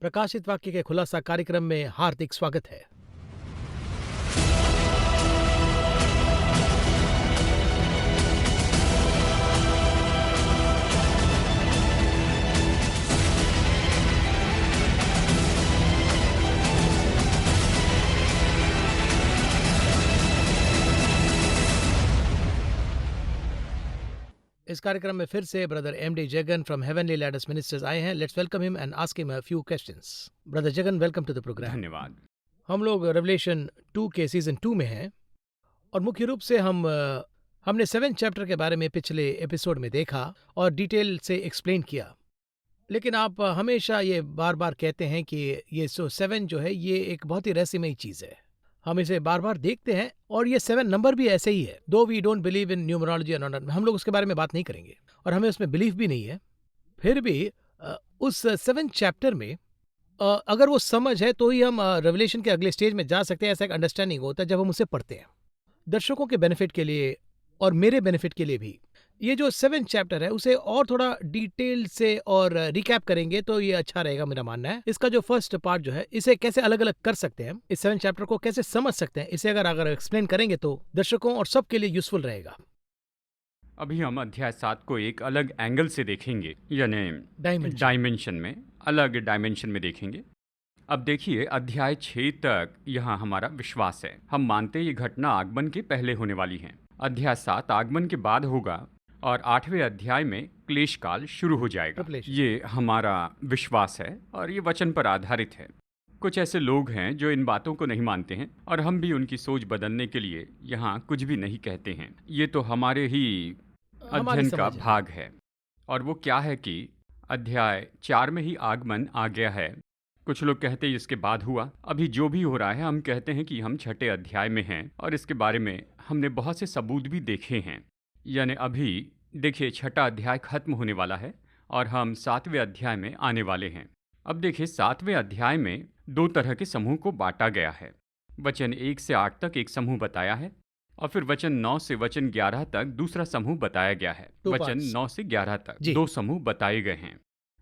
प्रकाशित वाक्य के खुलासा कार्यक्रम में हार्दिक स्वागत है। इस कार्यक्रम में फिर से brother MD Jagan from heavenly ladders ministers आए हैं। Let's welcome him and ask him a few questions. Brother Jagan, welcome to the programme. धन्यवाद। हम लोग रेवलेशन 2 के सीजन 2 में हैं और मुख्य रूप से हमने 7 चैप्टर के बारे में पिछले एपिसोड में देखा और डिटेल से एक्सप्लेन किया। लेकिन आप हमेशा ये बार बार कहते हैं कि ये 7 जो है ये एक बहुत ही रहस्यमयी चीज़ है। हम इसे बार बार देखते हैं और ये 7 नंबर भी ऐसे ही है। Though we don't believe in numerology and हम लोग उसके बारे में बात नहीं करेंगे और हमें उसमें बिलीव भी नहीं है। फिर भी उस 7 चैप्टर में अगर वो समझ है तो ही हम रेवलेशन के अगले स्टेज में जा सकते हैं। ऐसा एक अंडरस्टैंडिंग होता है जब हम उसे पढ़ते हैं। दर्शकों के बेनिफिट के लिए और मेरे बेनिफिट के लिए भी ये जो 7 चैप्टर है उसे और थोड़ा डिटेल से और रिकैप करेंगे तो ये अच्छा रहेगा, मेरा मानना है। इसका जो फर्स्ट पार्ट जो है इसे कैसे अलग अलग कर सकते हैं, इस 7 चैप्टर को कैसे समझ सकते हैं, इसे अगर एक्सप्लेन करेंगे तो दर्शकों और सबके लिए यूजफुल रहेगा। अभी हम अध्याय 7 को एक अलग एंगल से देखेंगे, यानी डायमेंशन में, अलग डायमेंशन में देखेंगे। अब देखिए, अध्याय 6 तक यहाँ हमारा विश्वास है। हम मानते ये घटना आगमन के पहले होने वाली है। अध्याय 7 आगमन के बाद होगा और 8वें अध्याय में क्लेश काल शुरू हो जाएगा। ये हमारा विश्वास है और ये वचन पर आधारित है। कुछ ऐसे लोग हैं जो इन बातों को नहीं मानते हैं और हम भी उनकी सोच बदलने के लिए यहाँ कुछ भी नहीं कहते हैं। ये तो हमारे ही अध्ययन का भाग है। और वो क्या है कि अध्याय 4 में ही आगमन आ गया है। कुछ लोग कहते हैं इसके बाद हुआ। अभी जो भी हो रहा है हम कहते हैं कि हम 6ठे अध्याय में हैं और इसके बारे में हमने बहुत से सबूत भी देखे हैं। यानी अभी देखिए 6ठा अध्याय खत्म होने वाला है और हम 7वें अध्याय में आने वाले हैं। अब देखिए 7वें अध्याय में 2 तरह के समूह को बांटा गया है। वचन 1 से 8 तक एक समूह बताया है और फिर वचन 9 से वचन 11 तक दूसरा समूह बताया गया है। वचन 9 से 11 तक 2 समूह बताए गए हैं।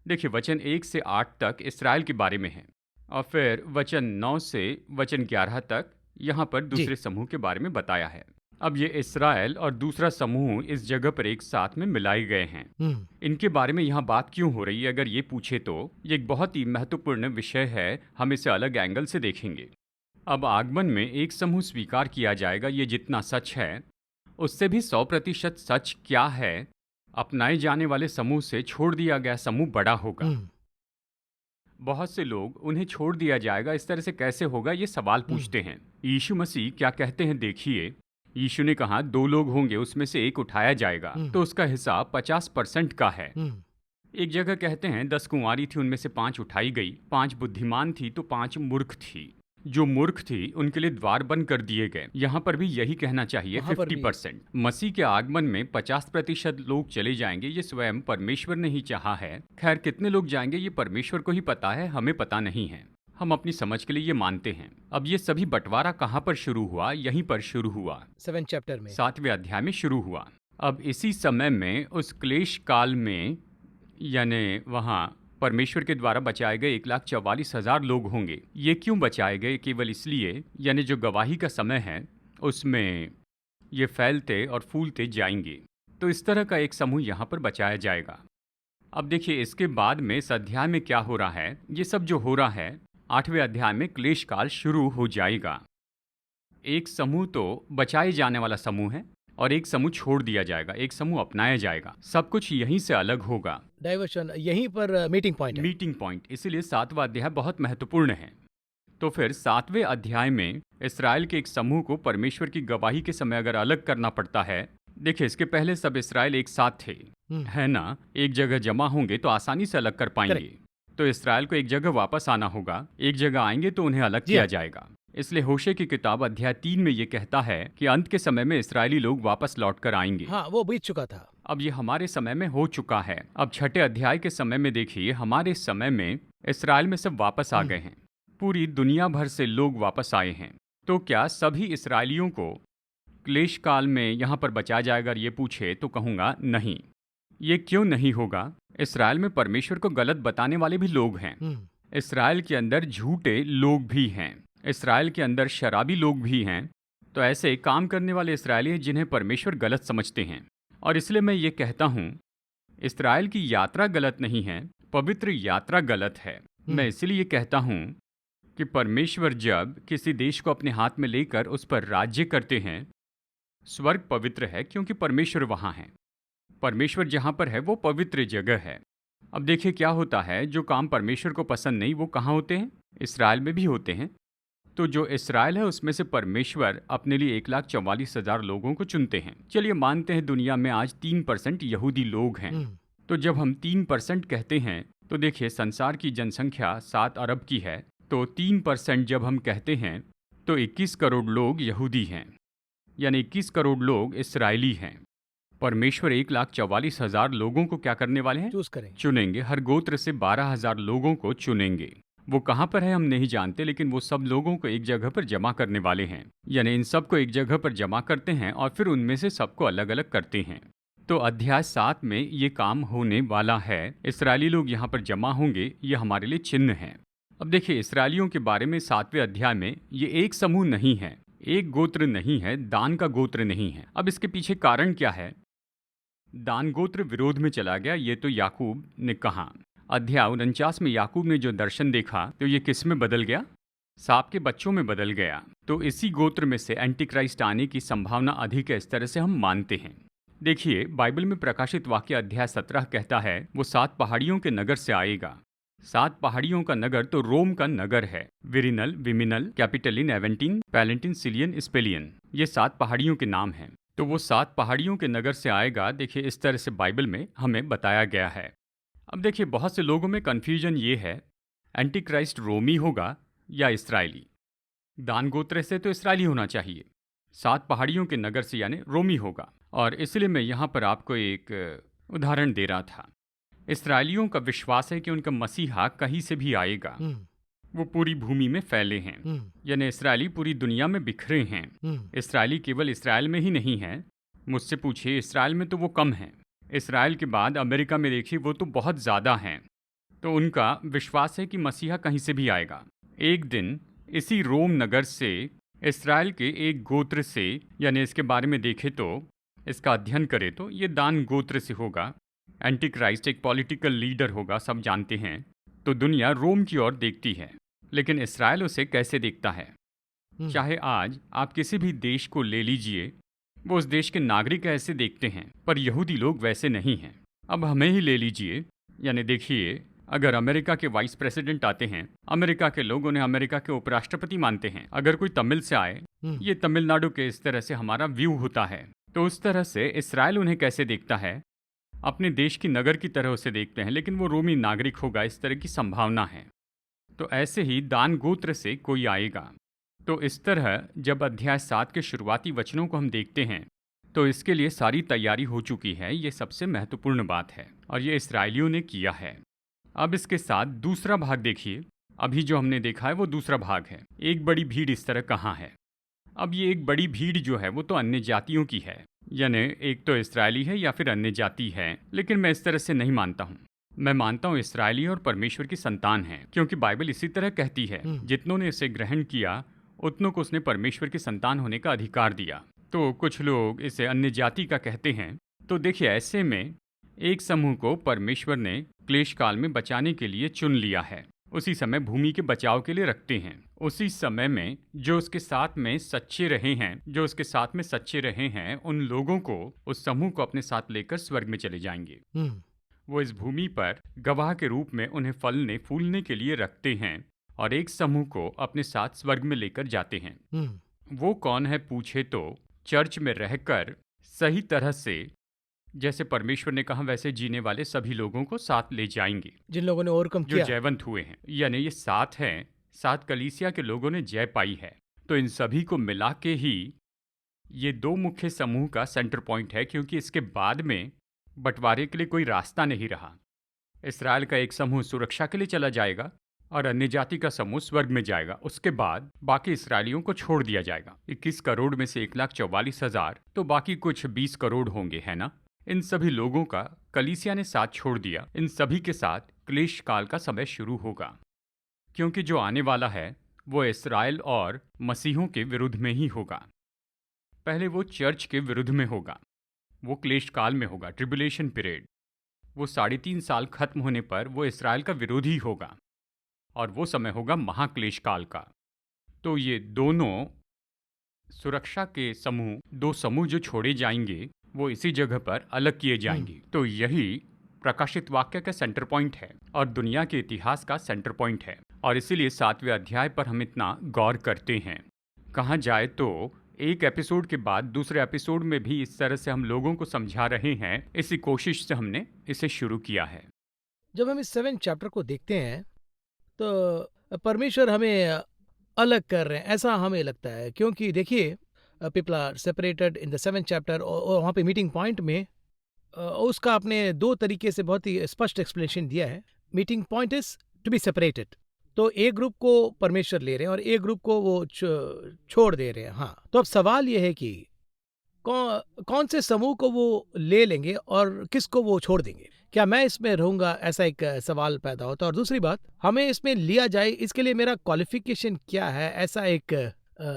देखिए वचन 1 से 8 तक इसराइल के बारे में है और फिर वचन 9 से वचन 11 तक यहाँ पर दूसरे समूह के बारे में बताया है। अब ये इसराइल और दूसरा समूह इस जगह पर एक साथ में मिलाए गए हैं। इनके बारे में यहाँ बात क्यों हो रही है, अगर ये पूछे तो ये एक बहुत ही महत्वपूर्ण विषय है। हम इसे अलग एंगल से देखेंगे। अब आगमन में एक समूह स्वीकार किया जाएगा, ये जितना सच है उससे भी 100% सच क्या है। अपनाए जाने वाले समूह से छोड़ दिया गया समूह बड़ा होगा। बहुत से लोग उन्हें छोड़ दिया जाएगा, इस तरह से कैसे होगा, ये सवाल पूछते हैं। यीशु मसीह क्या कहते हैं, देखिए यीशु ने कहा 2 लोग होंगे, उसमें से एक उठाया जाएगा, तो उसका हिसाब 50% का है। एक जगह कहते हैं 10 कुंवारी थी, उनमें से 5 उठाई गई, 5 बुद्धिमान थी तो 5 मूर्ख थी। जो मूर्ख थी उनके लिए द्वार बंद कर दिए गए। यहाँ पर भी यही कहना चाहिए 50%। मसीह के आगमन में 50% लोग चले जाएंगे, ये स्वयं परमेश्वर ने ही चाहा है। खैर कितने लोग जाएंगे ये परमेश्वर को ही पता है, हमें पता नहीं है। हम अपनी समझ के लिए ये मानते हैं। अब ये सभी बंटवारा कहाँ पर शुरू हुआ, यहीं पर शुरू हुआ, 7 चैप्टर में, 7वें अध्याय में शुरू हुआ। अब इसी समय में उस क्लेश काल में, यानी वहाँ परमेश्वर के द्वारा बचाए गए 1,44,000 लोग होंगे। ये क्यों बचाए गए? केवल इसलिए, यानी जो गवाही का समय है उसमें ये फैलते और फूलते जाएंगे। तो इस तरह का एक समूह यहाँ पर बचाया जाएगा। अब देखिए इसके बाद में इस अध्याय में क्या हो रहा है। ये सब जो हो रहा है 8वें अध्याय में क्लेश काल शुरू हो जाएगा। एक समूह तो बचाए जाने वाला समूह है और एक समूह छोड़ दिया जाएगा, एक समूह अपनाया जाएगा। सब कुछ यहीं से अलग होगा। डाइवर्शन यहीं पर मीटिंग पॉइंट है। मीटिंग पॉइंट, इसीलिए 7वां अध्याय बहुत महत्वपूर्ण है। तो फिर 7वें अध्याय में इसराइल के एक समूह को परमेश्वर की गवाही के समय अगर अलग करना पड़ता है। देखिए इसके पहले सब इसराइल एक साथ थे, है ना, एक जगह जमा होंगे तो आसानी से अलग कर पाएंगे। तो इसराइल को एक जगह वापस आना होगा, एक जगह आएंगे तो उन्हें अलग किया जाएगा। इसलिए होशे की किताब अध्याय 3 में ये कहता है कि अंत के समय में इस्राएली लोग वापस लौट कर आएंगे। हाँ, वो बीत चुका था। अब ये हमारे समय में हो चुका है। अब 6ठे अध्याय के समय में देखिए, हमारे समय में इस्राएल में सब वापस आ गए हैं। पूरी दुनिया भर से लोग वापस आए हैं। तो क्या सभी इस्राएलियों को क्लेश काल में यहाँ पर बचाया जाएगा? ये पूछे तो कहूँगा नहीं। ये क्यों नहीं होगा? इस्राएल में परमेश्वर को गलत बताने वाले भी लोग हैं। इसराइल के अंदर झूठे लोग भी हैं, इसराइल के अंदर शराबी लोग भी हैं। तो ऐसे काम करने वाले इसराइली हैं जिन्हें परमेश्वर गलत समझते हैं। और इसलिए मैं ये कहता हूँ, इसराइल की यात्रा गलत नहीं है, पवित्र यात्रा गलत है। मैं इसलिए कहता हूँ कि परमेश्वर जब किसी देश को अपने हाथ में लेकर उस पर राज्य करते हैं, स्वर्ग पवित्र है क्योंकि परमेश्वर वहाँ है। परमेश्वर जहाँ पर है वो पवित्र जगह है। अब देखिए क्या होता है, जो काम परमेश्वर को पसंद नहीं वो कहाँ होते हैं? इसराइल में भी होते हैं। तो जो इसराइल है उसमें से परमेश्वर अपने लिए 1,44,000 लोगों को चुनते हैं। चलिए मानते हैं दुनिया में आज 3% यहूदी लोग हैं। तो जब हम 3% कहते हैं तो देखिए संसार की जनसंख्या 7 अरब की है, तो 3% जब हम कहते हैं तो 21 करोड़ लोग यहूदी हैं, यानी 21 करोड़ लोग इसराइली हैं। परमेश्वर 1,44,000 लोगों को क्या करने वाले हैं? चुनेंगे। हर गोत्र से 12,000 लोगों को चुनेंगे। वो कहाँ पर है हम नहीं जानते, लेकिन वो सब लोगों को एक जगह पर जमा करने वाले हैं। यानी इन सबको एक जगह पर जमा करते हैं और फिर उनमें से सबको अलग अलग करते हैं। तो अध्याय 7 में ये काम होने वाला है। इसराइली लोग यहाँ पर जमा होंगे, ये हमारे लिए चिन्ह है। अब देखिए इसराइलियों के बारे में 7वें अध्याय में ये एक समूह नहीं है, एक गोत्र नहीं है, दान का गोत्र नहीं है। अब इसके पीछे कारण क्या है? दान गोत्र विरोध में चला गया, ये तो याकूब ने कहा। अध्याय 49 में याकूब ने जो दर्शन देखा तो ये किस में बदल गया? सांप के बच्चों में बदल गया। तो इसी गोत्र में से एंटी क्राइस्ट आने की संभावना अधिक है, इस तरह से हम मानते हैं। देखिए बाइबल में प्रकाशित वाक्य अध्याय 17 कहता है वो 7 पहाड़ियों के नगर से आएगा। 7 पहाड़ियों का नगर तो रोम का नगर है। विरिनल, विमिनल, कैपिटलिन, एवेंटीन, पैलेंटीन, सिलियन, स्पेलियन, ये 7 पहाड़ियों के नाम हैं। तो वो 7 पहाड़ियों के नगर से आएगा। देखिए इस तरह से बाइबल में हमें बताया गया है। अब देखिए बहुत से लोगों में कन्फ्यूजन ये है, एंटी क्राइस्ट रोमी होगा या इसराइली? दान गोत्र से तो इसराइली होना चाहिए, 7 पहाड़ियों के नगर से यानी रोमी होगा। और इसलिए मैं यहाँ पर आपको एक उदाहरण दे रहा था। इसराइलियों का विश्वास है कि उनका मसीहा कहीं से भी आएगा। वो पूरी भूमि में फैले हैं, यानी इसराइली पूरी दुनिया में बिखरे हैं। इसराइली केवल इसराइल में ही नहीं है। मुझसे पूछिए, इसराइल में तो वो कम हैं। इसराइल के बाद अमेरिका में देखिए वो तो बहुत ज़्यादा हैं। तो उनका विश्वास है कि मसीहा कहीं से भी आएगा। एक दिन इसी रोम नगर से, इसराइल के एक गोत्र से, यानी इसके बारे में देखें तो, इसका अध्ययन करें तो ये दान गोत्र से होगा। एंटी क्राइस्ट एक पॉलिटिकल लीडर होगा, सब जानते हैं। तो दुनिया रोम की ओर देखती है, लेकिन इसराइल उसे कैसे देखता है? चाहे आज आप किसी भी देश को ले लीजिए, वो उस देश के नागरिक ऐसे देखते हैं, पर यहूदी लोग वैसे नहीं हैं। अब हमें ही ले लीजिए, यानी देखिए अगर अमेरिका के वाइस प्रेसिडेंट आते हैं, अमेरिका के लोग उन्हें अमेरिका के उपराष्ट्रपति मानते हैं। अगर कोई तमिल से आए, ये तमिलनाडु के, इस तरह से हमारा व्यू होता है। तो उस तरह से इसराइल उन्हें कैसे देखता है? अपने देश की नगर की तरह उसे देखते हैं, लेकिन वो रोमी नागरिक होगा, इस तरह की संभावना है। तो ऐसे ही दान गोत्र से कोई आएगा। तो इस तरह जब अध्याय 7 के शुरुआती वचनों को हम देखते हैं तो इसके लिए सारी तैयारी हो चुकी है। ये सबसे महत्वपूर्ण बात है और ये इसराइलियों ने किया है। अब इसके साथ दूसरा भाग देखिए। अभी जो हमने देखा है वो दूसरा भाग है। एक बड़ी भीड़ इस तरह कहाँ है? अब ये एक बड़ी भीड़ जो है वो तो अन्य जातियों की है, यानी एक तो इसराइली है या फिर अन्य जाति है। लेकिन मैं इस तरह से नहीं मानता हूँ। मैं मानता हूँ इसराइली और परमेश्वर की संतान है, क्योंकि बाइबल इसी तरह कहती है, जितनों ने इसे ग्रहण किया उतनों को उसने परमेश्वर की संतान होने का अधिकार दिया। तो कुछ लोग इसे अन्य जाति का कहते हैं। तो देखिए ऐसे में एक समूह को परमेश्वर ने क्लेश काल में बचाने के लिए चुन लिया है, उसी समय भूमि के बचाव के लिए रखते हैं। उसी समय में जो उसके साथ में सच्चे रहे हैं, उन लोगों को, उस समूह को अपने साथ लेकर स्वर्ग में चले जाएंगे। वो इस भूमि पर गवाह के रूप में उन्हें फलने फूलने के लिए रखते हैं और एक समूह को अपने साथ स्वर्ग में लेकर जाते हैं। वो कौन है पूछे तो चर्च में रहकर सही तरह से, जैसे परमेश्वर ने कहा वैसे जीने वाले सभी लोगों को साथ ले जाएंगे, जिन लोगों ने ओवरकम किया, जो जयवंत हुए हैं। यानी ये 7 हैं, 7 कलीसिया के लोगों ने जय पाई है। तो इन सभी को मिला के ही ये 2 मुख्य समूह का सेंटर पॉइंट है, क्योंकि इसके बाद में बंटवारे के लिए कोई रास्ता नहीं रहा। इसराइल का एक समूह सुरक्षा के लिए चला जाएगा और अन्य जाति का समूह स्वर्ग में जाएगा। उसके बाद बाकी इसराइलियों को छोड़ दिया जाएगा। 21 करोड़ में से 1,44,000, तो बाकी कुछ 20 करोड़ होंगे, है ना? इन सभी लोगों का कलीसिया ने साथ छोड़ दिया। इन सभी के साथ क्लेश काल का समय शुरू होगा। क्योंकि जो आने वाला है वो इस्राएल और मसीहों के विरुद्ध में ही होगा। पहले वो चर्च के विरुद्ध में होगा, वो क्लेश काल में होगा, ट्रिबुलेशन पीरियड। वो 3.5 साल खत्म होने पर वो इस्राएल का विरोधी होगा और वो समय होगा महाक्लेश काल का। तो ये दोनों सुरक्षा के समूह, दो समूह जो छोड़े जाएंगे वो इसी जगह पर अलग किए जाएंगे। तो यही प्रकाशित वाक्य का सेंटर पॉइंट है और दुनिया के इतिहास का सेंटर पॉइंट है, और इसीलिए 7वें अध्याय पर हम इतना गौर करते हैं। कहा जाए तो एक एपिसोड के बाद दूसरे एपिसोड में भी इस तरह से हम लोगों को समझा रहे हैं। इसी कोशिश से हमने इसे शुरू किया है। जब हम इस 7 चैप्टर को देखते हैं तो परमेश्वर हमें अलग कर रहे हैं, ऐसा हमें लगता है। क्योंकि देखिए, people are separated in the 7 chapter, और वहाँ पे मीटिंग पॉइंट में उसका आपने 2 तरीके से बहुत ही स्पष्ट एक्सप्लेनेशन दिया है। Meeting point is to be separated, तो एक ग्रुप को परमेश्वर ले रहे हैं और एक ग्रुप को वो छोड़ दे रहे हैं। हाँ, तो अब सवाल ये है कि कौन से समूह को वो ले लेंगे और किसको वो छोड़ देंगे। क्या मैं इसमें रहूंगा, ऐसा एक सवाल पैदा होता है। और दूसरी बात, हमें इसमें लिया जाए इसके लिए मेरा क्वालिफिकेशन क्या है, ऐसा एक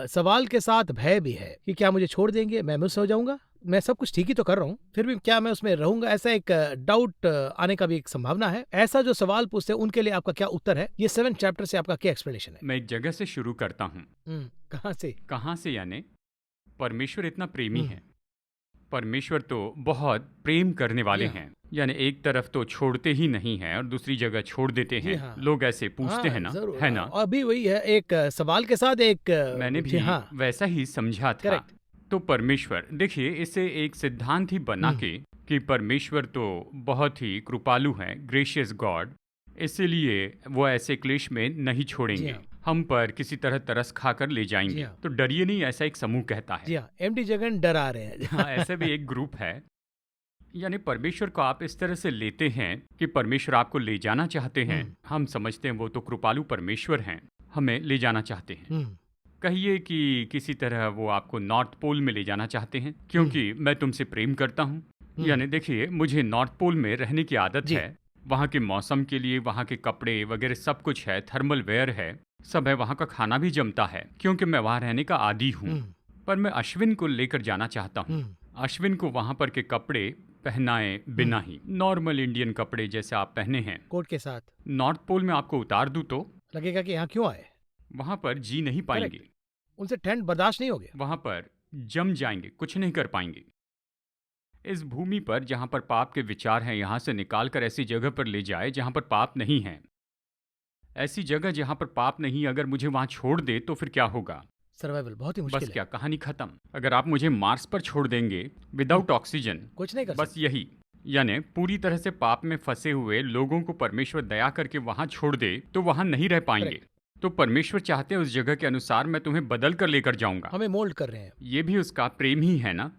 सवाल के साथ भय भी है कि क्या मुझे छोड़ देंगे, मैं मिस हो जाऊंगा। मैं सब कुछ ठीक ही तो कर रहा हूँ, फिर भी क्या मैं उसमें रहूंगा, ऐसा एक डाउट आने का भी एक संभावना है। ऐसा जो सवाल पूछते हैं उनके लिए आपका क्या उत्तर है? ये 7 चैप्टर से आपका क्या एक्सप्लेनेशन है? मैं एक जगह से शुरू करता हूँ। कहाँ से? यानी परमेश्वर इतना प्रेमी है। परमेश्वर तो बहुत प्रेम करने वाले हैं। यानी एक तरफ तो छोड़ते ही नहीं हैं और दूसरी जगह छोड़ देते हैं। हाँ। लोग ऐसे पूछते हैं ना, है ना? अभी वही है, एक सवाल के साथ एक मैंने भी वैसा ही समझा था। Correct. तो परमेश्वर, देखिए, इसे एक सिद्धांत ही बना के कि परमेश्वर तो बहुत ही कृपालु है, ग्रेशियस गॉड, इसीलिए वो ऐसे क्लेश में नहीं छोड़ेंगे, हम पर किसी तरह तरस खाकर ले जाएंगे। तो डरिए नहीं, ऐसा एक समूह कहता है। जी हाँ, एमडी जगन डरा रहे हैं। हाँ, ऐसे भी एक ग्रुप है। यानी परमेश्वर को आप इस तरह से लेते हैं कि परमेश्वर आपको ले जाना चाहते हैं। हम समझते हैं वो तो कृपालु परमेश्वर हैं, हमें ले जाना चाहते हैं। कहिए कि किसी तरह वो आपको नॉर्थ पोल में ले जाना चाहते हैं, क्योंकि मैं तुमसे प्रेम करता हूँ। यानी देखिए, मुझे नॉर्थ पोल में रहने की आदत है। वहाँ के मौसम के लिए वहाँ के कपड़े वगैरह सब कुछ है, थर्मल वेयर है, सब है, वहाँ का खाना भी जमता है, क्योंकि मैं वहाँ रहने का आदी हूँ। पर मैं अश्विन को लेकर जाना चाहता हूँ। अश्विन को वहाँ पर के कपड़े पहनाए बिना ही, नॉर्मल इंडियन कपड़े जैसे आप पहने हैं, कोट के साथ, नॉर्थ पोल में आपको उतार दूं तो लगेगा कि यहाँ क्यों आए। वहाँ पर जी नहीं पाएंगे, उनसे ठंड बर्दाश्त नहीं होगी, वहाँ पर जम जाएंगे, कुछ नहीं कर पाएंगे। इस भूमि पर जहाँ पर पाप के विचार हैं, यहाँ से निकाल कर ऐसी जगह पर ले जाए जहाँ पर पाप नहीं है। ऐसी जगह जहाँ पर पाप नहीं, अगर मुझे वहाँ छोड़ दे तो फिर क्या होगा? सर्वाइवल बहुत ही मुश्किल बस क्या, कहानी खत्म। अगर आप मुझे मार्स पर छोड़ देंगे विदाउट ऑक्सीजन, कुछ नहीं कर बस यही। यानी पूरी तरह से पाप में फंसे हुए लोगों को परमेश्वर दया करके वहां छोड़ दे तो वहां नहीं रह पाएंगे। तो परमेश्वर चाहते हैं उस जगह के अनुसार मैं तुम्हें बदल कर लेकर जाऊंगा। हमें मोल्ड कर रहे हैं। ये भी उसका प्रेम ही है ना।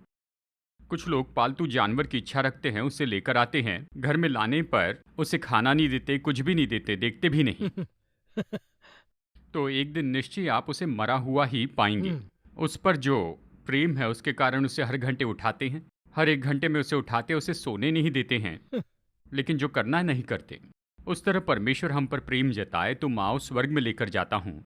कुछ लोग पालतू जानवर की इच्छा रखते हैं, उसे लेकर आते हैं, घर में लाने पर उसे खाना नहीं देते, कुछ भी नहीं देते, देखते भी नहीं। तो एक दिन निश्चय आप उसे मरा हुआ ही पाएंगे। उस पर जो प्रेम है उसके कारण उसे हर घंटे उठाते हैं, हर 1 घंटे में उसे उठाते, उसे सोने नहीं देते हैं, लेकिन जो करना नहीं करते। उस तरह परमेश्वर हम पर प्रेम जताए तो माओ स्वर्ग में लेकर जाता हूँ।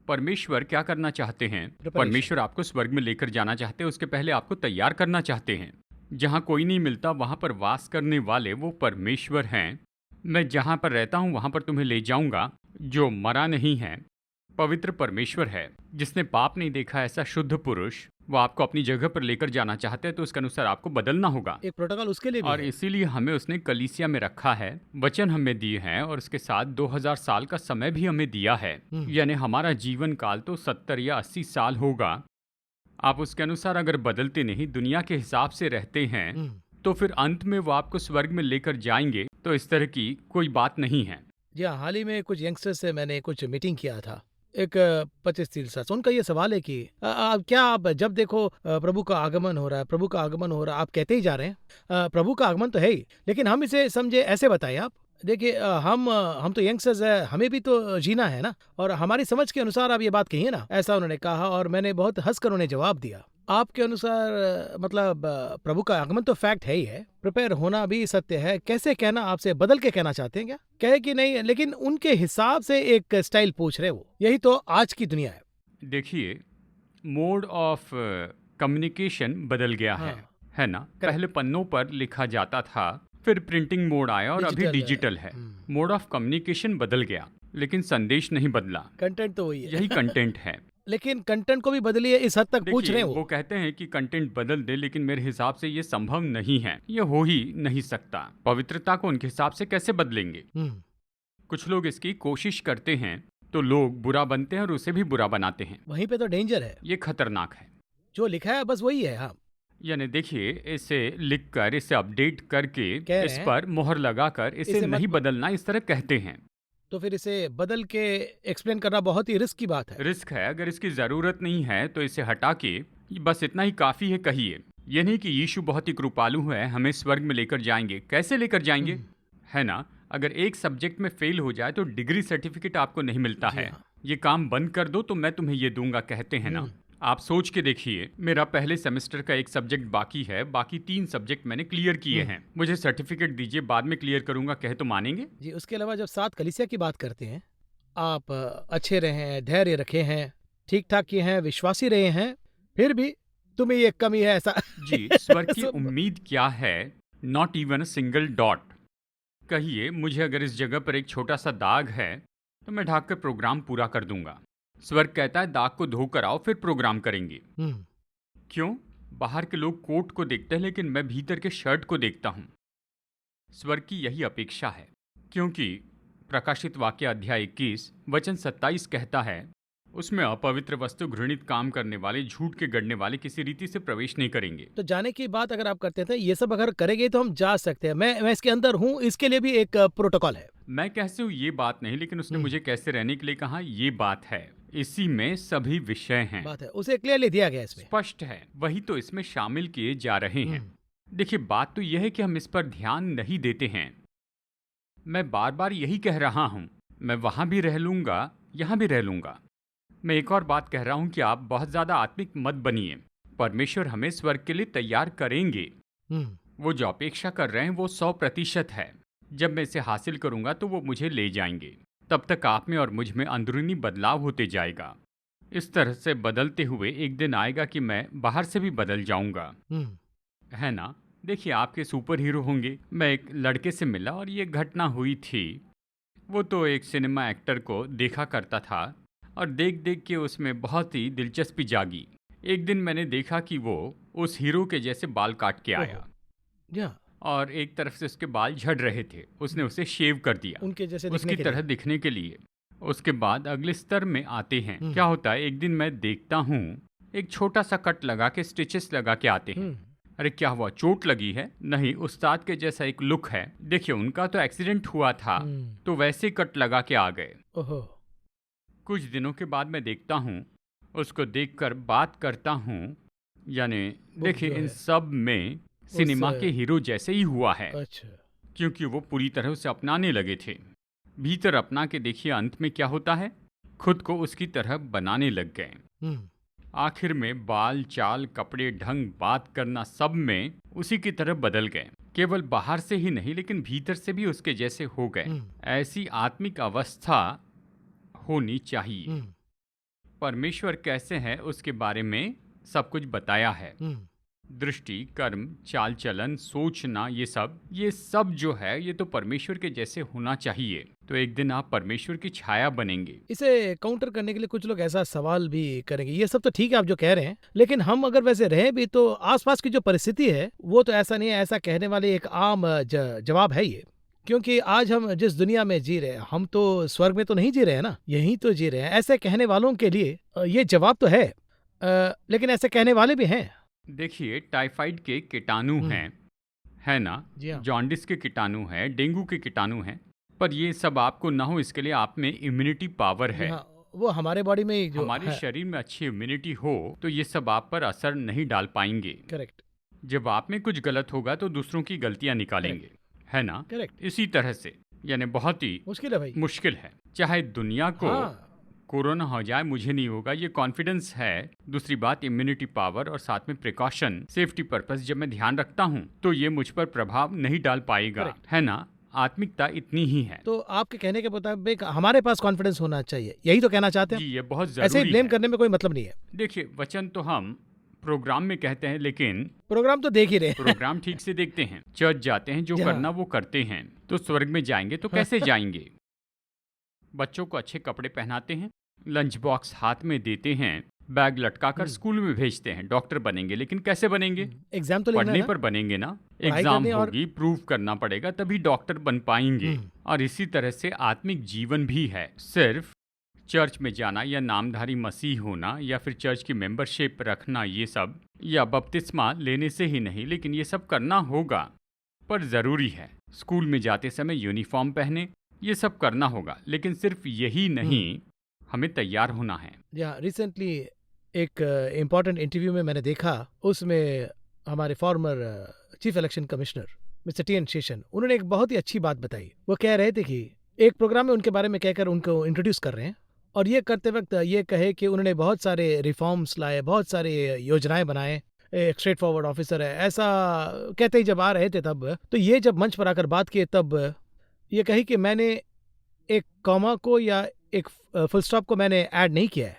परमेश्वर क्या करना चाहते हैं? परमेश्वर आपको स्वर्ग में लेकर जाना चाहते हैं, उसके पहले आपको तैयार करना चाहते हैं। जहाँ कोई नहीं मिलता वहाँ पर वास करने वाले वो परमेश्वर हैं। मैं जहाँ पर रहता हूँ वहाँ पर तुम्हें ले जाऊँगा। जो मरा नहीं है, पवित्र परमेश्वर है, जिसने पाप नहीं देखा, ऐसा शुद्ध पुरुष, वो आपको अपनी जगह पर लेकर जाना चाहते हैं। तो उसके अनुसार आपको बदलना होगा, एक प्रोटोकॉल उसके लिए भी और इसीलिए हमें उसने कलीसिया में रखा है, वचन हमें दिए हैं, और उसके साथ 2000 साल का समय भी हमें दिया है। यानी हमारा जीवन काल तो 70 या 80 साल होगा। आप उसके अनुसार अगर बदलते नहीं, दुनिया के हिसाब से रहते हैं, तो फिर अंत में वो आपको स्वर्ग में लेकर जाएंगे। तो इस तरह की कोई बात नहीं है। जी हाँ, हाल ही में कुछ यंगस्टर्स से मैंने कुछ मीटिंग किया था, एक 25-30 साल। उनका ये सवाल है कि क्या आप जब देखो प्रभु का आगमन हो रहा है, प्रभु का आगमन हो रहा है, आप कहते ही जा रहे हैं प्रभु का आगमन तो है ही, लेकिन हम इसे समझे ऐसे बताइए आप। देखिए, हम तो यंगस्टर्स है, हमें भी तो जीना है ना, और हमारी समझ के अनुसार आप ये बात कहिए ना, ऐसा उन्होंने कहा। और मैंने बहुत हंसकर उन्हें जवाब दिया, आपके अनुसार मतलब प्रभु का आगमन तो फैक्ट है ही है, प्रिपेयर होना भी सत्य है। कैसे कहना, आपसे बदल के कहना चाहते हैं क्या? कहे कि नहीं, लेकिन उनके हिसाब से एक स्टाइल पूछ रहे वो। यही तो आज की दुनिया है। देखिए, मोड ऑफ कम्युनिकेशन बदल गया हाँ, है ना? पहले पन्नों पर लिखा जाता था, फिर प्रिंटिंग मोड आया और अभी डिजिटल है। मोड ऑफ कम्युनिकेशन बदल गया, लेकिन संदेश नहीं बदला। कंटेंट तो वही है। यही कंटेंट है। लेकिन कंटेंट को भी बदलिए, इस हद तक पूछ रहे देखिए, हैं वो कहते हैं कि कंटेंट बदल दे, लेकिन मेरे हिसाब से ये संभव नहीं है, ये हो ही नहीं सकता। पवित्रता को उनके हिसाब से कैसे बदलेंगे? कुछ लोग इसकी कोशिश करते हैं तो लोग बुरा बनते हैं और उसे भी बुरा बनाते हैं। वहीं पे तो डेंजर है। ये खतरनाक है। जो लिखा है बस वही है। हाँ, यानी देखिए, इसे लिखकर, इसे अपडेट करके, कह रहे इस हैं। पर मोहर लगाकर इसे इसे मत नहीं बदलना, इस तरह कहते हैं। तो फिर इसे बदल के एक्सप्लेन करना बहुत ही रिस्क की बात है। रिस्क है। अगर इसकी जरूरत नहीं है तो इसे हटा के बस इतना ही काफी है कहिए। ये नहीं कि यीशु बहुत ही कृपालु है, हमें स्वर्ग में लेकर जाएंगे। कैसे लेकर जाएंगे, है ना? अगर एक सब्जेक्ट में फेल हो जाए तो डिग्री सर्टिफिकेट आपको नहीं मिलता जी है। हाँ। ये काम बंद कर दो तो मैं तुम्हें ये दूंगा, कहते हैं ना? आप सोच के देखिए, मेरा पहले सेमेस्टर का एक सब्जेक्ट बाकी है, बाकी 3 सब्जेक्ट मैंने क्लियर किए हैं। मुझे सर्टिफिकेट दीजिए, बाद में क्लियर करूंगा, कहे तो मानेंगे? जी, उसके अलावा जब 7 कलीसिया की बात करते हैं, आप अच्छे रहे हैं, धैर्य रखे हैं, ठीक ठाक किए हैं, विश्वासी रहे हैं, फिर भी तुम्हें ये कमी है, ऐसा जी, स्वर्ग की सब- उम्मीद क्या है? Not even a single dot. कहिए, मुझे अगर इस जगह पर एक छोटा सा दाग है तो मैं ढाक कर प्रोग्राम पूरा कर दूंगा। स्वर्ग कहता है दाग को धोकर आओ, फिर प्रोग्राम करेंगे। हम्म, क्यों? बाहर के लोग कोट को देखते हैं, लेकिन मैं भीतर के शर्ट को देखता हूं। स्वर्ग की यही अपेक्षा है, क्योंकि प्रकाशित वाक्य अध्याय 21 वचन 27 कहता है, उसमें अपवित्र वस्तु, घृणित काम करने वाले, झूठ के गढ़ने वाले किसी रीति से प्रवेश नहीं करेंगे। तो जाने की बात अगर आप करते थे, ये सब अगर करेंगे तो हम जा सकते हैं। मैं इसके अंदर हूँ, इसके लिए भी एक प्रोटोकॉल है। मैं कैसे हूँ ये बात नहीं, लेकिन उसने मुझे कैसे रहने के लिए कहा, ये बात है। इसी में सभी विषय हैं। बात है, उसे क्लियरली दिया गया इसमें। स्पष्ट है, वही तो इसमें शामिल किए जा रहे हैं। देखिए, बात तो यह है कि हम इस पर ध्यान नहीं देते हैं। मैं बार बार यही कह रहा हूं, मैं वहां भी रह लूंगा, यहां भी रह लूंगा। मैं एक और बात कह रहा हूं कि आप बहुत ज्यादा आत्मिक मत बनिए। परमेश्वर हमें स्वर्ग के लिए तैयार करेंगे। वो जो अपेक्षा कर रहे हैं वो 100% है। जब मैं इसे हासिल करूंगा तो वो मुझे ले जाएंगे। तब तक आप में और मुझ में अंदरूनी बदलाव होते जाएगा। इस तरह से बदलते हुए एक दिन आएगा कि मैं बाहर से भी बदल जाऊंगा, है ना? देखिए, आपके सुपर हीरो होंगे। मैं एक लड़के से मिला और ये घटना हुई थी। वो तो एक सिनेमा एक्टर को देखा करता था और देख देख के उसमें बहुत ही दिलचस्पी जागी। एक दिन मैंने देखा कि वो उस हीरो के जैसे बाल काट के आया और एक तरफ से उसके बाल झड़ रहे थे। उसने उसे शेव कर दिया उनके जैसे उसकी तरह दिखने के लिए। उसके बाद अगले स्तर में आते हैं। क्या होता है, एक दिन मैं देखता हूँ एक छोटा सा कट लगा के, स्टिचेस लगा के आते हैं। अरे क्या हुआ, चोट लगी है? नहीं, उस्ताद के जैसा एक लुक है। देखिए, उनका तो एक्सीडेंट हुआ था तो वैसे कट लगा के आ गए। कुछ दिनों के बाद मैं देखता हूँ, उसको देखकर बात करता हूँ। यानी देखिए, इन सब में सिनेमा के हीरो जैसे ही हुआ है। अच्छा। क्योंकि वो पूरी तरह उसे अपनाने लगे थे। भीतर अपना के देखिए अंत में क्या होता है, खुद को उसकी तरह बनाने लग गए। आखिर में बाल, चाल, कपड़े, ढंग, बात करना, सब में उसी की तरह बदल गए। केवल बाहर से ही नहीं, लेकिन भीतर से भी उसके जैसे हो गए। ऐसी आत्मिक अवस्था होनी चाहिए। परमेश्वर कैसे है उसके बारे में सब कुछ बताया है। दृष्टि, कर्म, चाल चलन, सोचना, ये सब जो है, ये तो परमेश्वर के जैसे होना चाहिए। तो एक दिन आप परमेश्वर की छाया बनेंगे। इसे काउंटर करने के लिए कुछ लोग ऐसा सवाल भी करेंगे, ये सब तो ठीक है आप जो कह रहे हैं, लेकिन हम अगर वैसे रहे भी तो आसपास की जो परिस्थिति है वो तो ऐसा नहीं है। ऐसा कहने वाले एक आम जवाब है ये। क्योंकि आज हम जिस दुनिया में जी रहे हैं, हम तो स्वर्ग में तो नहीं जी रहे हैं ना, यहीं तो जी रहे हैं। ऐसे कहने वालों के लिए ये जवाब तो है, लेकिन ऐसे कहने वाले भी हैं। देखिए, टाइफाइड के कीटाणु हैं, है ना? जॉन्डिस के कीटाणु हैं, डेंगू के कीटाणु हैं, पर ये सब आपको ना हो, इसके लिए आप में इम्यूनिटी पावर है। वो हमारे बॉडी में जो हमारे शरीर में अच्छी इम्यूनिटी हो तो ये सब आप पर असर नहीं डाल पाएंगे। करेक्ट। जब आप में कुछ गलत होगा तो दूसरों की गलतियां निकालेंगे, है ना? करेक्ट। इसी तरह से, यानी बहुत ही मुश्किल है भाई, मुश्किल है। चाहे दुनिया को कोरोना हो जाए मुझे नहीं होगा, ये कॉन्फिडेंस है। दूसरी बात इम्यूनिटी पावर और साथ में प्रिकॉशन, सेफ्टी पर्पस जब मैं ध्यान रखता हूँ तो ये मुझ पर प्रभाव नहीं डाल पाएगा, Correct. है ना। आत्मिकता इतनी ही है। तो आपके कहने के मुताबिक हमारे पास कॉन्फिडेंस होना चाहिए, यही तो कहना चाहते हैं जी, ये बहुत ऐसे ही जरूरी ब्लेम है। करने में कोई मतलब नहीं है। देखिए, वचन तो हम प्रोग्राम में कहते हैं, लेकिन प्रोग्राम तो देख ही रहे हैं। प्रोग्राम ठीक से देखते हैं, चर्च जाते हैं, जो जी हाँ। करना वो करते हैं। तो स्वर्ग में जाएंगे तो कैसे जाएंगे? बच्चों को अच्छे कपड़े पहनाते हैं, लंच बॉक्स हाथ में देते हैं, बैग लटकाकर स्कूल में भेजते हैं। डॉक्टर बनेंगे, लेकिन कैसे बनेंगे? एग्जाम तो लिखना पढ़ने है ना। पर बनेंगे ना। पढ़ाई एग्जाम करनी और होगी, प्रूव करना पड़ेगा, तभी डॉक्टर बन पाएंगे। और इसी तरह से आत्मिक जीवन भी है। सिर्फ चर्च में जाना या नामधारी मसीह होना या फिर चर्च की मेंबरशिप रखना, ये सब, या बपतिस्मा लेने से ही नहीं, लेकिन ये सब करना होगा, पर ज़रूरी है। स्कूल में जाते समय यूनिफॉर्म पहने, ये सब करना होगा, लेकिन सिर्फ यही नहीं, हमें तैयार होना है। या रिसेंटली एक इम्पॉर्टेंट इंटरव्यू में मैंने देखा, उसमें हमारे former chief election commissioner mister T N Seshan, उन्होंने एक बहुत ही अच्छी बात बताई। वो कह रहे थे कि एक प्रोग्राम में उनके बारे में कहकर उनको इंट्रोड्यूस कर रहे हैं, और ये करते वक्त ये कहे कि उन्होंने बहुत सारे रिफॉर्म्स लाए, बहुत सारे योजनाएं बनाए, एक स्ट्रेट फॉरवर्ड ऑफिसर है, ऐसा कहते ही जब आ रहे थे तब, तो ये जब मंच पर आकर बात किए तब ये कही कि मैंने एक कॉमा को या एक फुल स्टॉप को मैंने ऐड नहीं किया है,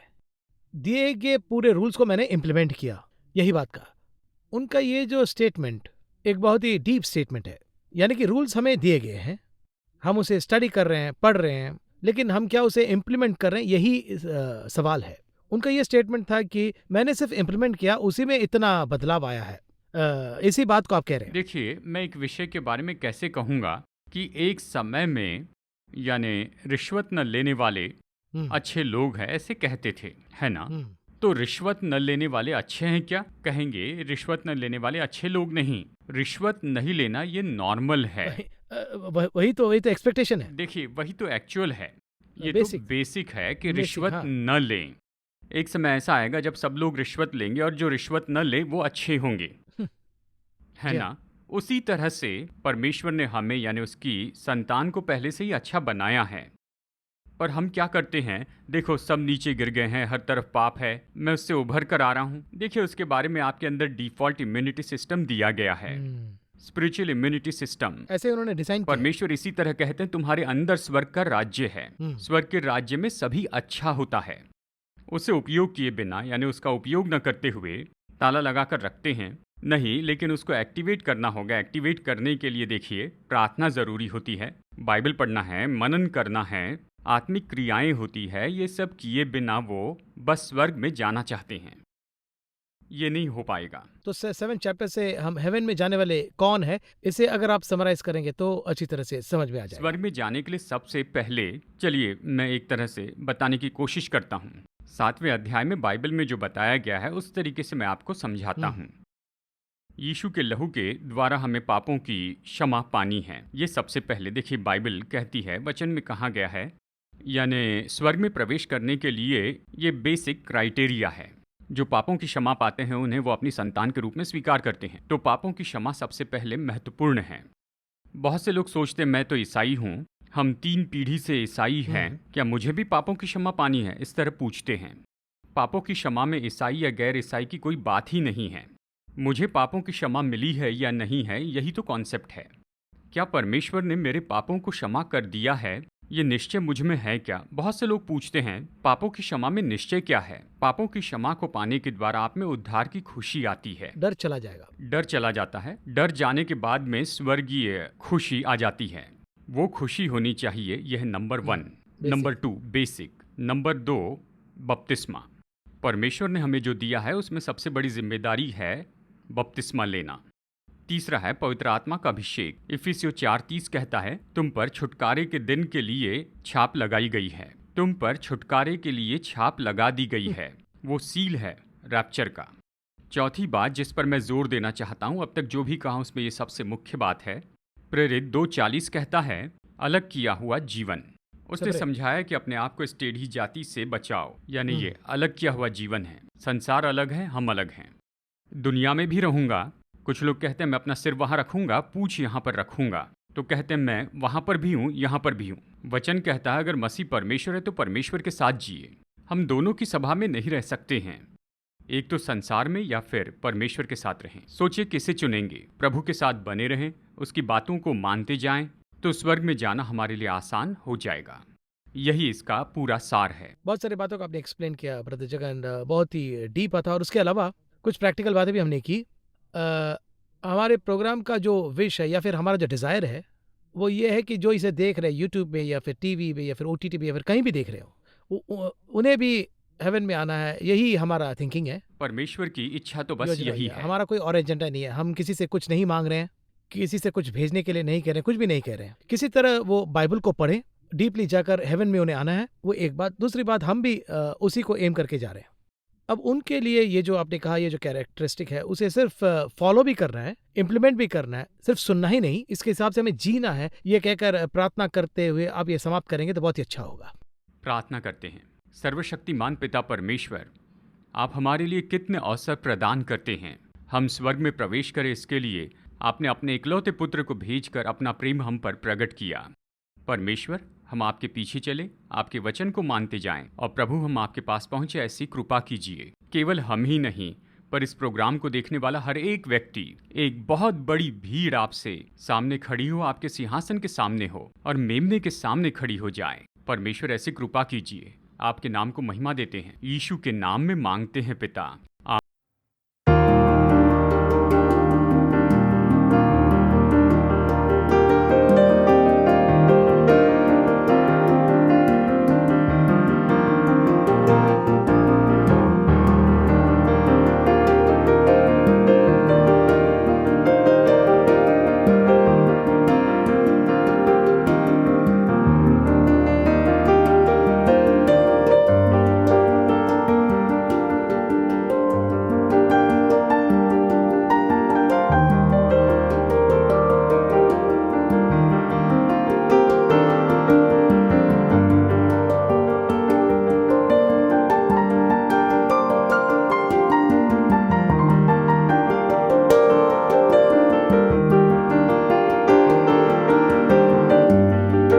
दिए गए पूरे रूल्स को मैंने इम्प्लीमेंट किया, यही बात कहा। उनका ये जो स्टेटमेंट एक बहुत ही डीप स्टेटमेंट है, यानी कि रूल्स हमें दिए गए हैं, हम उसे स्टडी कर रहे हैं, पढ़ रहे हैं, लेकिन हम क्या उसे इम्प्लीमेंट कर रहे हैं, यही सवाल है। उनका ये स्टेटमेंट था कि मैंने सिर्फ इम्प्लीमेंट किया, उसी में इतना बदलाव आया है। इसी बात को आप कह रहे हैं। देखिए, मैं एक विषय के बारे में कैसे कहूँगा कि एक समय में, यानी रिश्वत न लेने वाले अच्छे लोग हैं, ऐसे कहते थे, है ना। तो रिश्वत न लेने वाले अच्छे हैं क्या? कहेंगे रिश्वत न लेने वाले अच्छे लोग नहीं, रिश्वत नहीं लेना ये नॉर्मल है। वही तो एक्सपेक्टेशन है। देखिए, वही तो एक्चुअल है, ये बेसिक तो बेसिक है कि बेसिक, रिश्वत हाँ। न लें। एक समय ऐसा आएगा जब सब लोग रिश्वत लेंगे और जो रिश्वत न ले वो अच्छे होंगे, है जी ना। उसी तरह से परमेश्वर ने हमें, यानी उसकी संतान को, पहले से ही अच्छा बनाया है। पर हम क्या करते हैं? देखो, सब नीचे गिर गए हैं, हर तरफ पाप है, मैं उससे उभर कर आ रहा हूँ। देखिए, उसके बारे में आपके अंदर डिफॉल्ट इम्यूनिटी सिस्टम दिया गया है, स्पिरिचुअल इम्यूनिटी सिस्टम। ऐसे उन्होंने डिजाइन किया है। परमेश्वर इसी तरह कहते हैं, तुम्हारे अंदर स्वर्ग का राज्य है। स्वर्ग के राज्य में सभी अच्छा होता है। उसे उपयोग किए बिना, यानी उसका उपयोग न करते हुए ताला लगा कर रखते हैं नहीं, लेकिन उसको एक्टिवेट करना होगा। एक्टिवेट करने के लिए देखिए, प्रार्थना ज़रूरी होती है, बाइबल पढ़ना है, मनन करना है, आत्मिक क्रियाएं होती है। ये सब किए बिना वो बस स्वर्ग में जाना चाहते हैं, ये नहीं हो पाएगा। तो 7 चैप्टर से हम हेवन में जाने वाले कौन है, इसे अगर आप समराइज करेंगे तो अच्छी तरह से समझ में आ जाएगा। स्वर्ग में जाने के लिए सबसे पहले चलिए मैं एक तरह से बताने की कोशिश करता हूँ। 7वें अध्याय में बाइबल में जो बताया गया है उस तरीके से मैं आपको समझाता हूँ। यीशु के लहू के द्वारा हमें पापों की क्षमा पानी है। ये सबसे पहले देखिए, बाइबल कहती है, वचन में कहा गया है, यानी स्वर्ग में प्रवेश करने के लिए ये बेसिक क्राइटेरिया है। जो पापों की क्षमा पाते हैं उन्हें वो अपनी संतान के रूप में स्वीकार करते हैं। तो पापों की क्षमा सबसे पहले महत्वपूर्ण है। बहुत से लोग सोचते हैं मैं तो ईसाई हूँ, हम 3 पीढ़ी से ईसाई हैं, क्या मुझे भी पापों की क्षमा पानी है? इस तरह पूछते हैं। पापों की क्षमा में ईसाई या गैर ईसाई की कोई बात ही नहीं है। मुझे पापों की क्षमा मिली है या नहीं है, यही तो कॉन्सेप्ट है। क्या परमेश्वर ने मेरे पापों को क्षमा कर दिया है, ये निश्चय मुझ में है क्या? बहुत से लोग पूछते हैं, पापों की क्षमा में निश्चय क्या है? पापों की क्षमा को पाने के द्वारा आप में उद्धार की खुशी आती है, डर चला जाएगा, डर चला जाता है। डर जाने के बाद में स्वर्गीय खुशी आ जाती है। वो खुशी होनी चाहिए, यह नंबर 1। Number 2 basic. नंबर 2 बपतिस्मा। परमेश्वर ने हमें जो दिया है उसमें सबसे बड़ी जिम्मेदारी है बपतिस्मा लेना। तीसरा है पवित्र आत्मा का अभिषेक। इफिसियों 4:30 कहता है, तुम पर छुटकारे के दिन के लिए छाप लगाई गई है। तुम पर छुटकारे के लिए छाप लगा दी गई है। वो सील है रैप्चर का। चौथी बात जिस पर मैं जोर देना चाहता हूँ, अब तक जो भी कहा उसमें ये सबसे मुख्य बात है, प्रेरित 2:40 कहता है, अलग किया हुआ जीवन। उसने समझाया कि अपने आप को इस टेढ़ी जाति से बचाओ, यानी ये अलग किया हुआ जीवन है। संसार अलग है, हम अलग हैं। दुनिया में भी रहूंगा। कुछ लोग कहते हैं मैं अपना सिर वहां रखूंगा, पूछ यहां पर रखूंगा। तो कहते हैं मैं वहाँ पर भी हूँ, यहाँ पर भी हूँ। वचन कहता है अगर मसीह परमेश्वर है तो परमेश्वर के साथ जिए। हम दोनों की सभा में नहीं रह सकते हैं, एक तो संसार में या फिर परमेश्वर के साथ रहें। सोचिए किसे चुनेंगे। प्रभु के साथ बने रहें, उसकी बातों को मानते जाएं, तो स्वर्ग में जाना हमारे लिए आसान हो जाएगा। यही इसका पूरा सार है। बहुत सारी बातों को आपने एक्सप्लेन किया ब्रदर जगन, बहुत ही डीप था, और उसके अलावा कुछ प्रैक्टिकल बातें भी हमने की। हमारे प्रोग्राम का जो विश है या फिर हमारा जो डिज़ायर है वो ये है कि जो इसे देख रहे हैं यूट्यूब में या फिर टीवी में या फिर ओटीटी में या फिर कहीं भी देख रहे हो, उन्हें भी हेवन में आना है। यही हमारा थिंकिंग है, परमेश्वर की इच्छा तो बस योजना यही ये है। है। हमारा कोई और एजेंडा नहीं है। हम किसी से कुछ नहीं मांग रहे हैं, किसी से कुछ भेजने के लिए नहीं कह रहे हैं, कुछ भी नहीं कह रहे हैं। किसी तरह वो बाइबल को पढ़ें, डीपली जाकर हेवन में उन्हें आना है, वो एक बात। दूसरी बात, हम भी उसी को एम करके जा रहे हैं। अब उनके लिए ये जो आपने कहा, ये जो कैरेक्टरिस्टिक है, उसे सिर्फ फॉलो भी करना है, इम्प्लीमेंट भी करना है, सिर्फ सुनना ही नहीं, इसके हिसाब से हमें जीना है। ये कहकर प्रार्थना करते हुए आप ये समाप्त करेंगे तो बहुत ही अच्छा होगा। प्रार्थना करते हैं। सर्वशक्तिमान पिता परमेश्वर, आप हमारे लिए कितने अवसर प्रदान करते हैं। हम स्वर्ग में प्रवेश करें, इसके लिए आपने अपने इकलौते पुत्र को भेजकर अपना प्रेम हम पर प्रकट किया। परमेश्वर, हम आपके पीछे चले, आपके वचन को मानते जाएं, और प्रभु हम आपके पास पहुंचे, ऐसी कृपा कीजिए। केवल हम ही नहीं, पर इस प्रोग्राम को देखने वाला हर एक व्यक्ति, एक बहुत बड़ी भीड़ आपसे सामने खड़ी हो, आपके सिंहासन के सामने हो और मेमने के सामने खड़ी हो जाए। परमेश्वर, ऐसी कृपा कीजिए। आपके नाम को महिमा देते हैं, यीशु के नाम में मांगते हैं पिता।